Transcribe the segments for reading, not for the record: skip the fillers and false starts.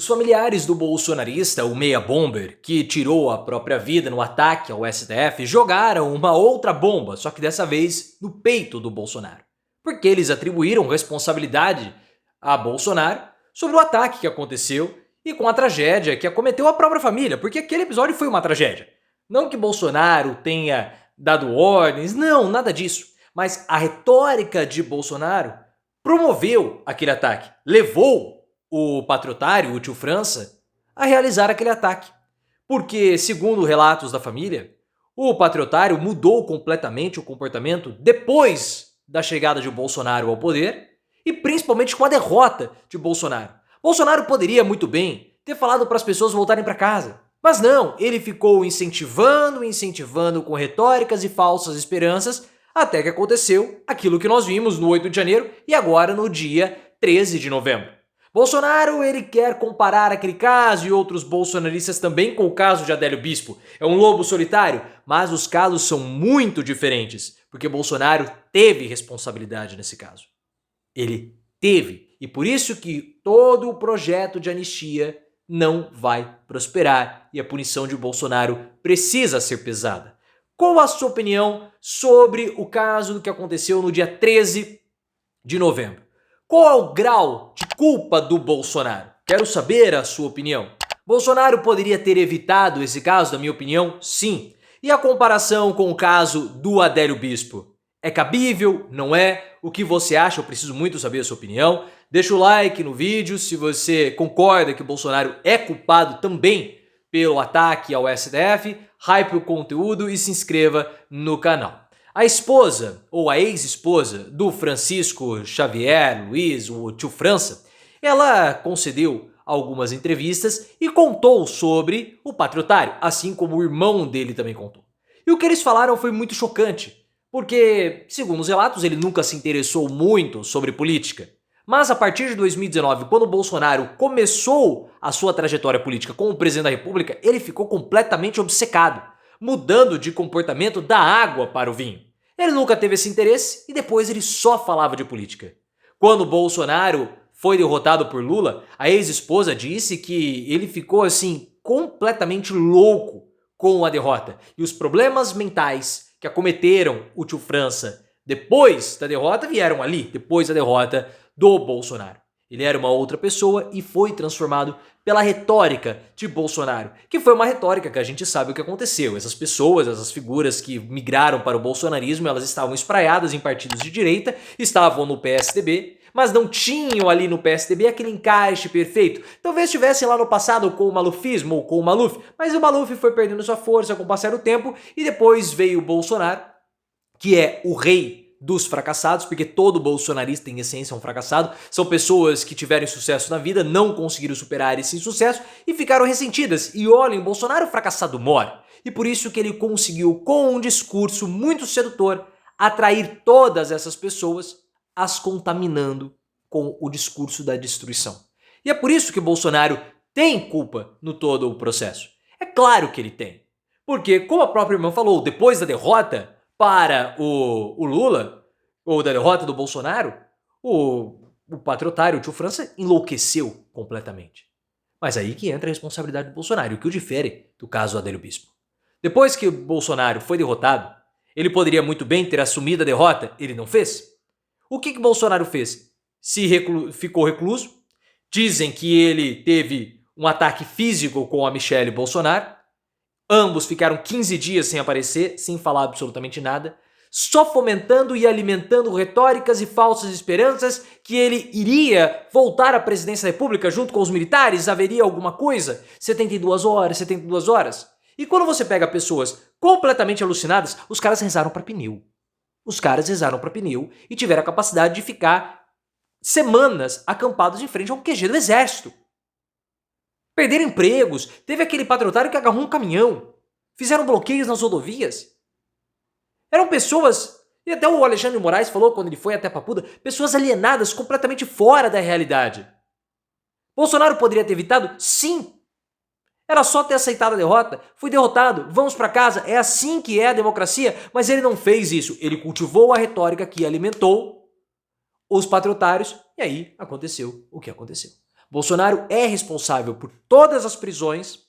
Os familiares do bolsonarista, o Meia Bomber, que tirou a própria vida no ataque ao STF, jogaram uma outra bomba, só que dessa vez no peito do Bolsonaro. Porque eles atribuíram responsabilidade a Bolsonaro sobre o ataque que aconteceu e com a tragédia que acometeu a própria família, porque aquele episódio foi uma tragédia. Não que Bolsonaro tenha dado ordens, não, nada disso. Mas a retórica de Bolsonaro promoveu aquele ataque, levou o patriotário, o tio França, a realizar aquele ataque. Porque, segundo relatos da família, o patriotário mudou completamente o comportamento depois da chegada de Bolsonaro ao poder e principalmente com a derrota de Bolsonaro. Bolsonaro poderia muito bem ter falado para as pessoas voltarem para casa, mas não, ele ficou incentivando com retóricas e falsas esperanças até que aconteceu aquilo que nós vimos no 8 de janeiro e agora no dia 13 de novembro. Bolsonaro, ele quer comparar aquele caso e outros bolsonaristas também com o caso de Adélio Bispo. É um lobo solitário, mas os casos são muito diferentes, porque Bolsonaro teve responsabilidade nesse caso. Ele teve, e por isso que todo o projeto de anistia não vai prosperar e a punição de Bolsonaro precisa ser pesada. Qual a sua opinião sobre o caso do que aconteceu no dia 13 de novembro? Qual é o grau de culpa do Bolsonaro? Quero saber a sua opinião. Bolsonaro poderia ter evitado esse caso, na minha opinião? Sim. E a comparação com o caso do Adélio Bispo? É cabível? Não é? O que você acha? Eu preciso muito saber a sua opinião. Deixa o like no vídeo se você concorda que o Bolsonaro é culpado também pelo ataque ao STF. Hype o conteúdo e se inscreva no canal. A esposa, ou a ex-esposa do Francisco Xavier Luiz, o tio França, ela concedeu algumas entrevistas e contou sobre o patriotário, assim como o irmão dele também contou. E o que eles falaram foi muito chocante, porque, segundo os relatos, ele nunca se interessou muito sobre política. Mas a partir de 2019, quando o Bolsonaro começou a sua trajetória política como presidente da República, ele ficou completamente obcecado, mudando de comportamento da água para o vinho. Ele nunca teve esse interesse e depois ele só falava de política. Quando Bolsonaro foi derrotado por Lula, a ex-esposa disse que ele ficou assim completamente louco com a derrota. E os problemas mentais que acometeram o tio França depois da derrota vieram ali, depois da derrota do Bolsonaro. Ele era uma outra pessoa e foi transformado pela retórica de Bolsonaro, que foi uma retórica que a gente sabe o que aconteceu. Essas pessoas, essas figuras que migraram para o bolsonarismo, elas estavam espraiadas em partidos de direita, estavam no PSDB, mas não tinham ali no PSDB aquele encaixe perfeito. Talvez estivessem lá no passado com o malufismo ou com o Maluf, mas o Maluf foi perdendo sua força com o passar do tempo e depois veio o Bolsonaro, que é o rei dos fracassados, porque todo bolsonarista em essência é um fracassado, são pessoas que tiveram sucesso na vida, não conseguiram superar esse insucesso e ficaram ressentidas. E olhem, Bolsonaro fracassado mora. E por isso que ele conseguiu, com um discurso muito sedutor, atrair todas essas pessoas, as contaminando com o discurso da destruição. E é por isso que Bolsonaro tem culpa no todo o processo. É claro que ele tem. Porque, como a própria irmã falou, depois da derrota para o Lula, ou da derrota do Bolsonaro, o patriotário, o tio França, enlouqueceu completamente. Mas aí que entra a responsabilidade do Bolsonaro, o que o difere do caso Adélio Bispo. Depois que o Bolsonaro foi derrotado, ele poderia muito bem ter assumido a derrota, ele não fez. O que o Bolsonaro fez? Ficou recluso, dizem que ele teve um ataque físico com a Michelle Bolsonaro, ambos ficaram 15 dias sem aparecer, sem falar absolutamente nada, só fomentando e alimentando retóricas e falsas esperanças que ele iria voltar à presidência da República junto com os militares, haveria alguma coisa, 72 horas, 72 horas. E quando você pega pessoas completamente alucinadas, os caras rezaram para pneu. Os caras rezaram para pneu e tiveram a capacidade de ficar semanas acampados em frente a um QG do exército. Perderam empregos, teve aquele patriotário que agarrou um caminhão, fizeram bloqueios nas rodovias. Eram pessoas, e até o Alexandre de Moraes falou quando ele foi até Papuda, pessoas alienadas, completamente fora da realidade. Bolsonaro poderia ter evitado? Sim. Era só ter aceitado a derrota. Fui derrotado, vamos para casa, é assim que é a democracia. Mas ele não fez isso, ele cultivou a retórica que alimentou os patriotários e aí aconteceu o que aconteceu. Bolsonaro é responsável por todas as prisões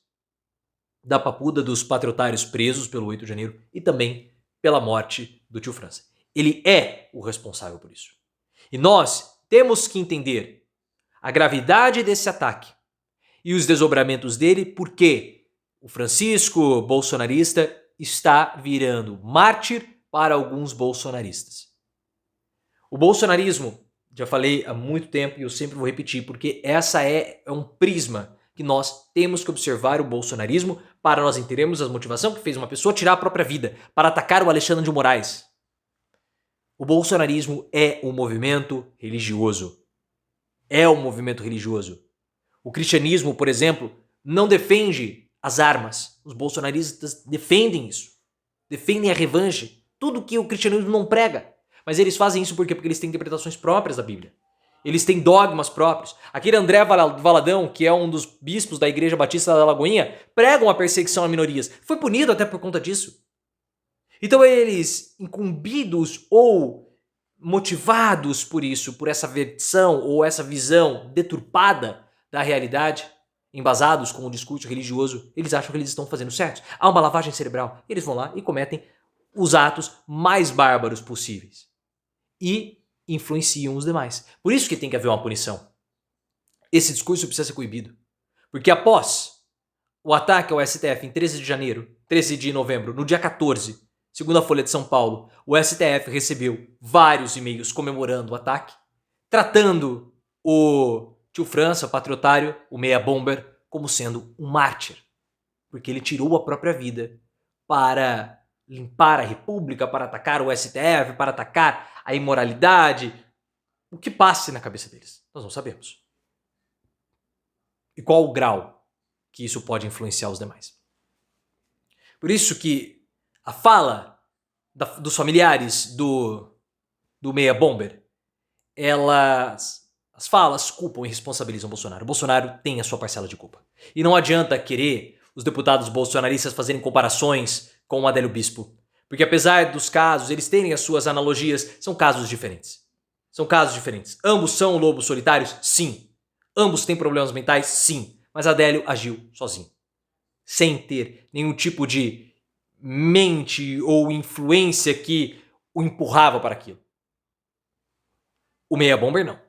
da papuda dos patriotários presos pelo 8 de janeiro e também pela morte do tio França. Ele é o responsável por isso. E nós temos que entender a gravidade desse ataque e os desdobramentos dele, porque o Francisco bolsonarista está virando mártir para alguns bolsonaristas. O bolsonarismo, já falei há muito tempo e eu sempre vou repetir, porque essa é um prisma que nós temos que observar o bolsonarismo para nós entendermos a motivação que fez uma pessoa tirar a própria vida para atacar o Alexandre de Moraes. O bolsonarismo é um movimento religioso. É um movimento religioso. O cristianismo, por exemplo, não defende as armas. Os bolsonaristas defendem isso. Defendem a revanche. Tudo que o cristianismo não prega. Mas eles fazem isso por quê? Porque eles têm interpretações próprias da Bíblia. Eles têm dogmas próprios. Aquele André Valadão, que é um dos bispos da Igreja Batista da Lagoinha, pregam a perseguição a minorias. Foi punido até por conta disso. Então eles, incumbidos ou motivados por isso, por essa versão ou essa visão deturpada da realidade, embasados com o discurso religioso, eles acham que eles estão fazendo certo. Há uma lavagem cerebral. Eles vão lá e cometem os atos mais bárbaros possíveis. E influenciam os demais. Por isso que tem que haver uma punição. Esse discurso precisa ser coibido. Porque após o ataque ao STF em 13 de novembro, no dia 14, segundo a Folha de São Paulo, o STF recebeu vários e-mails comemorando o ataque, tratando o tio França, o patriotário, o meia bomber, como sendo um mártir. Porque ele tirou a própria vida para limpar a República, para atacar o STF, para atacar a imoralidade. O que passe na cabeça deles, nós não sabemos. E qual o grau que isso pode influenciar os demais. Por isso que a fala dos familiares do meia bomber, as falas culpam e responsabilizam o Bolsonaro. O Bolsonaro tem a sua parcela de culpa. E não adianta querer os deputados bolsonaristas fazerem comparações com o Adélio Bispo. Porque apesar dos casos, eles terem as suas analogias, são casos diferentes. São casos diferentes. Ambos são lobos solitários? Sim. Ambos têm problemas mentais? Sim. Mas Adélio agiu sozinho. Sem ter nenhum tipo de mente ou influência que o empurrava para aquilo. O meia bomber não.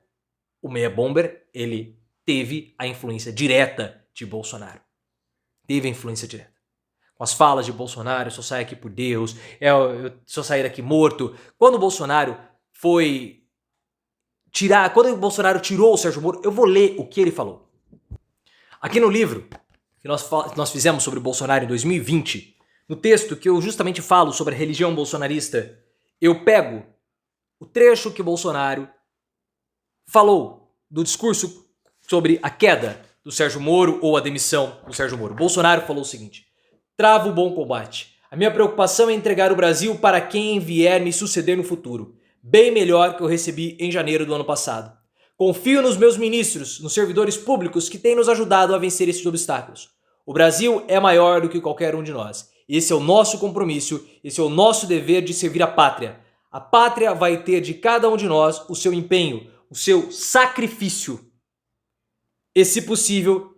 O meia bomber, ele teve a influência direta de Bolsonaro. Teve a influência direta. Com as falas de Bolsonaro, eu só saio aqui por Deus, eu só sair daqui morto. Quando o Bolsonaro quando o Bolsonaro tirou o Sérgio Moro, eu vou ler o que ele falou. Aqui no livro que nós fizemos sobre o Bolsonaro em 2020, no texto que eu justamente falo sobre a religião bolsonarista, eu pego o trecho que Bolsonaro falou do discurso sobre a queda do Sérgio Moro ou a demissão do Sérgio Moro. Bolsonaro falou o seguinte: travo o bom combate. A minha preocupação é entregar o Brasil para quem vier me suceder no futuro, bem melhor que eu recebi em janeiro do ano passado. Confio nos meus ministros, nos servidores públicos que têm nos ajudado a vencer esses obstáculos. O Brasil é maior do que qualquer um de nós. Esse é o nosso compromisso, esse é o nosso dever de servir a pátria. A pátria vai ter de cada um de nós o seu empenho, o seu sacrifício. E, se possível,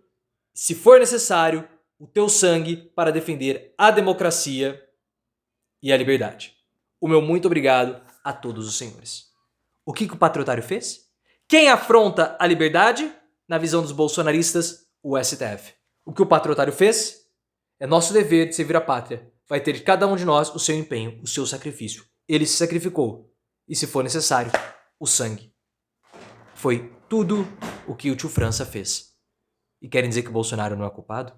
se for necessário, o teu sangue para defender a democracia e a liberdade. O meu muito obrigado a todos os senhores. O que o patriotário fez? Quem afronta a liberdade? Na visão dos bolsonaristas, o STF. O que o patriotário fez? É nosso dever de servir a pátria. Vai ter de cada um de nós o seu empenho, o seu sacrifício. Ele se sacrificou. E, se for necessário, o sangue. Foi tudo o que o tio França fez. E querem dizer que o Bolsonaro não é culpado?